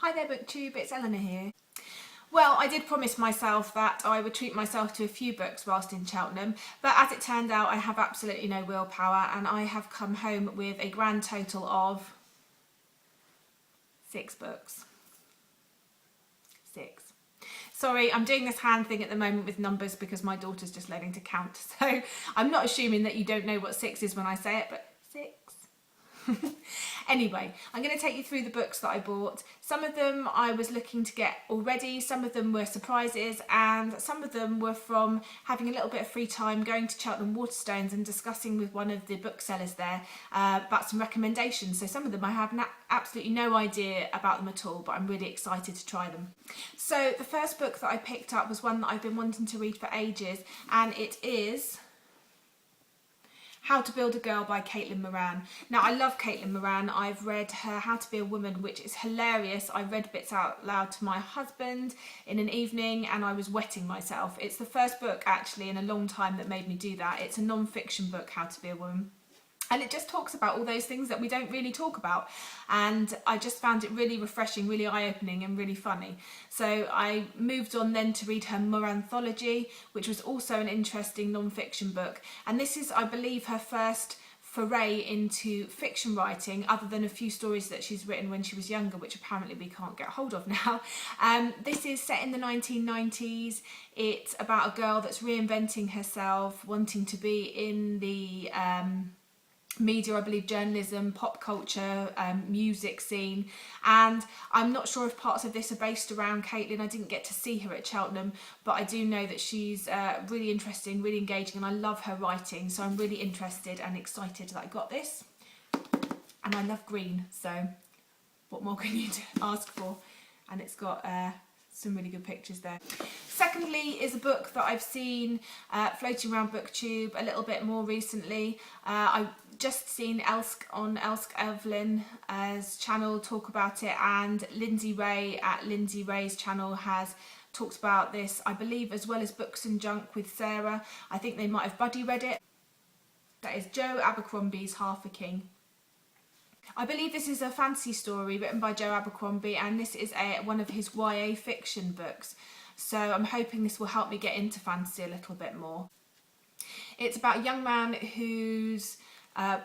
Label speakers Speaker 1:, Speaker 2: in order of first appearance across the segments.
Speaker 1: Hi there BookTube, it's Eleanor here. Well, I did promise myself that I would treat myself to a few books whilst in Cheltenham, but as it turned out I have absolutely no willpower and I have come home with a grand total of 6 books. 6. Sorry, I'm doing this hand thing at the moment with numbers because my daughter's just learning to count, so I'm not assuming that you don't know what 6 is when I say it, but 6. Anyway, I'm going to take you through the books that I bought. Some of them I was looking to get already, some of them were surprises, and some of them were from having a little bit of free time going to Cheltenham Waterstones and discussing with one of the booksellers there about some recommendations. So some of them I have absolutely no idea about them at all, but I'm really excited to try them. So the first book that I picked up was one that I've been wanting to read for ages, and it is How to Build a Girl by Moran. Now, I love Moran. I've read her How to Be a Woman, which is hilarious. I read bits out loud to my husband in an evening and I was wetting myself. It's the first book actually in a long time that made me do that. It's a non-fiction book, How to Be a Woman. And it just talks about all those things that we don't really talk about. And I just found it really refreshing, really eye-opening and really funny. So I moved on then to read her Moran anthology, which was also an interesting non-fiction book. And this is, I believe, her first foray into fiction writing, other than a few stories that she's written when she was younger, which apparently we can't get hold of now. This is set in the 1990s. It's about a girl that's reinventing herself, wanting to be in the media, I believe, journalism, pop culture, music scene, and I'm not sure if parts of this are based around Caitlin. I didn't get to see her at Cheltenham, but I do know that she's really interesting, really engaging, and I love her writing, so I'm really interested and excited that I got this. And I love green, so what more can you ask for? And it's got some really good pictures there. Secondly is a book that I've seen floating around BookTube a little bit more recently. I've just seen on Elsk Evelyn's channel talk about it, and Lindsay Ray at Lindsay Ray's channel has talked about this, I believe, as well as Books and Junk with Sarah. I think they might have buddy read it. That is Joe Abercrombie's Half a King. I believe this is a fantasy story written by Joe Abercrombie, and this is one of his YA fiction books. So I'm hoping this will help me get into fantasy a little bit more. It's about a young man who's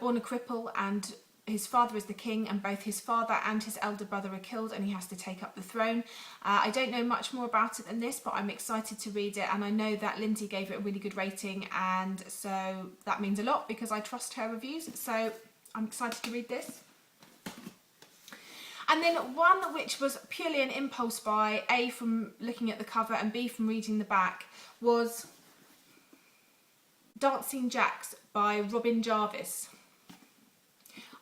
Speaker 1: born a cripple, and his father is the king, and both his father and his elder brother are killed, and he has to take up the throne. I don't know much more about it than this, but I'm excited to read it, and I know that Lindsay gave it a really good rating, and so that means a lot because I trust her reviews, so I'm excited to read this. And then one which was purely an impulse buy, A, from looking at the cover and B, from reading the back, was Dancing Jacks by Robin Jarvis.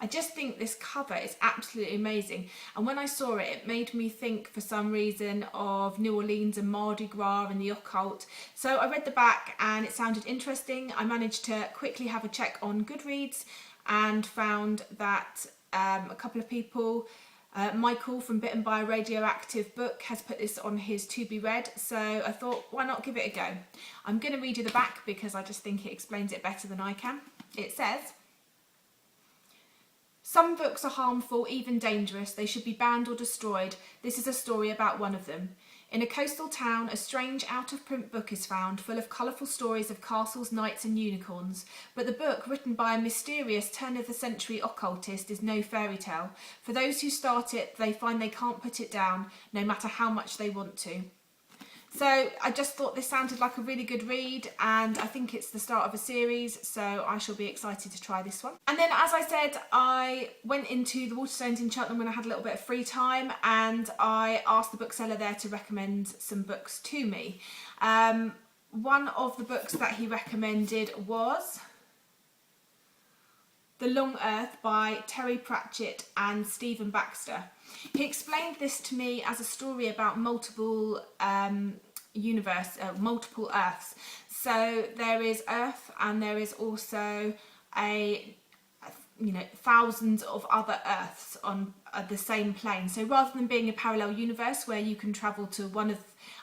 Speaker 1: I just think this cover is absolutely amazing, and when I saw it, it made me think for some reason of New Orleans and Mardi Gras and the occult. So I read the back and it sounded interesting. I managed to quickly have a check on Goodreads and found that a couple of people, Michael from Bitten by a Radioactive Book, has put this on his to be read, so I thought, why not give it a go? I'm going to read you the back because I just think it explains it better than I can. It says, "Some books are harmful, even dangerous. They should be banned or destroyed. This is a story about one of them. In a coastal town, a strange out-of-print book is found, full of colourful stories of castles, knights and unicorns. But the book, written by a mysterious turn-of-the-century occultist, is no fairy tale. For those who start it, they find they can't put it down, no matter how much they want to." So I just thought this sounded like a really good read, and I think it's the start of a series, so I shall be excited to try this one. And then, as I said, I went into the Waterstones in Cheltenham when I had a little bit of free time, and I asked the bookseller there to recommend some books to me. One of the books that he recommended was The Long Earth by Terry Pratchett and Stephen Baxter. He explained this to me as a story about multiple multiple Earths. So there is Earth, and there is also thousands of other Earths on the same plane. So rather than being a parallel universe where you can travel to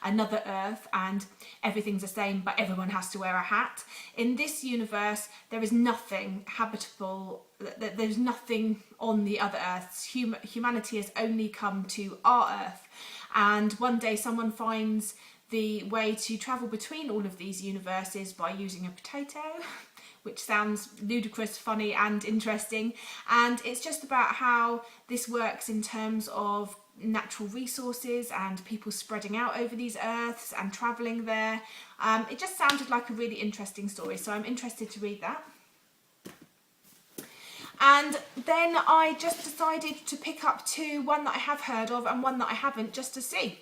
Speaker 1: another Earth and everything's the same but everyone has to wear a hat, in this universe there is nothing habitable, there's nothing on the other Earths. Humanity has only come to our Earth, and one day someone finds the way to travel between all of these universes by using a potato, which sounds ludicrous, funny and interesting. And it's just about how this works in terms of natural resources and people spreading out over these earths and travelling there. It just sounded like a really interesting story, so I'm interested to read that. And then I just decided to pick up one that I have heard of and one that I haven't, just to see.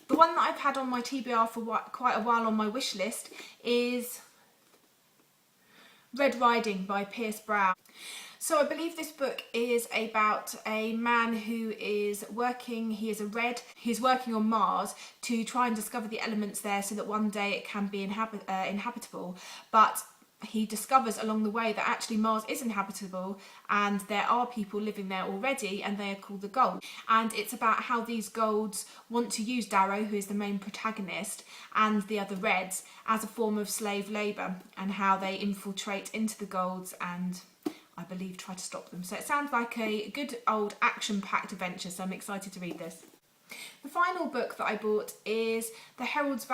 Speaker 1: The one that I've had on my TBR for quite a while on my wish list is Red Riding by Pierce Brown. So I believe this book is about a man who is working, he's working on Mars to try and discover the elements there so that one day it can be inhabitable. But he discovers along the way that actually Mars is inhabitable and there are people living there already, and they are called the Gold. And it's about how these Golds want to use Darrow, who is the main protagonist, and the other Reds as a form of slave labour, and how they infiltrate into the Golds and I believe try to stop them. So it sounds like a good old action-packed adventure, so I'm excited to read this. The final book that I bought is The Heralds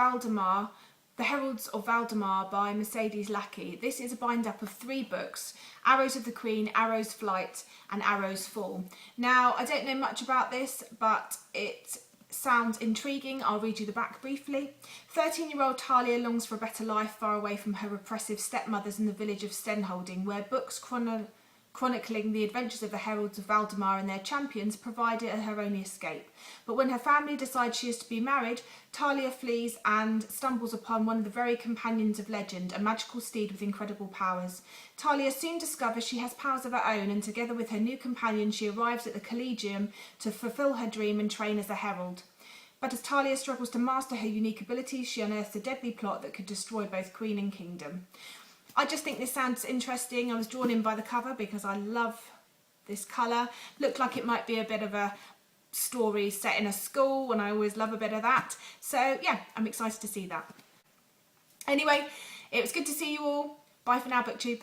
Speaker 1: of Valdemar by Mercedes Lackey. This is a bind-up of 3 books: Arrows of the Queen, Arrow's Flight and Arrow's Fall. Now, I don't know much about this, but it sounds intriguing. I'll read you the back briefly. 13-year-old Talia longs for a better life far away from her repressive stepmothers in the village of Stenholding, where books chronicling the adventures of the Heralds of Valdemar and their champions provided her only escape. But when her family decides she is to be married, Talia flees and stumbles upon one of the very companions of legend, a magical steed with incredible powers. Talia soon discovers she has powers of her own, and together with her new companion she arrives at the Collegium to fulfill her dream and train as a herald. But as Talia struggles to master her unique abilities, she unearths a deadly plot that could destroy both queen and kingdom. I just think this sounds interesting. I was drawn in by the cover because I love this colour. Looked like it might be a bit of a story set in a school, and I always love a bit of that. So yeah, I'm excited to see that. Anyway, it was good to see you all. Bye for now, BookTube.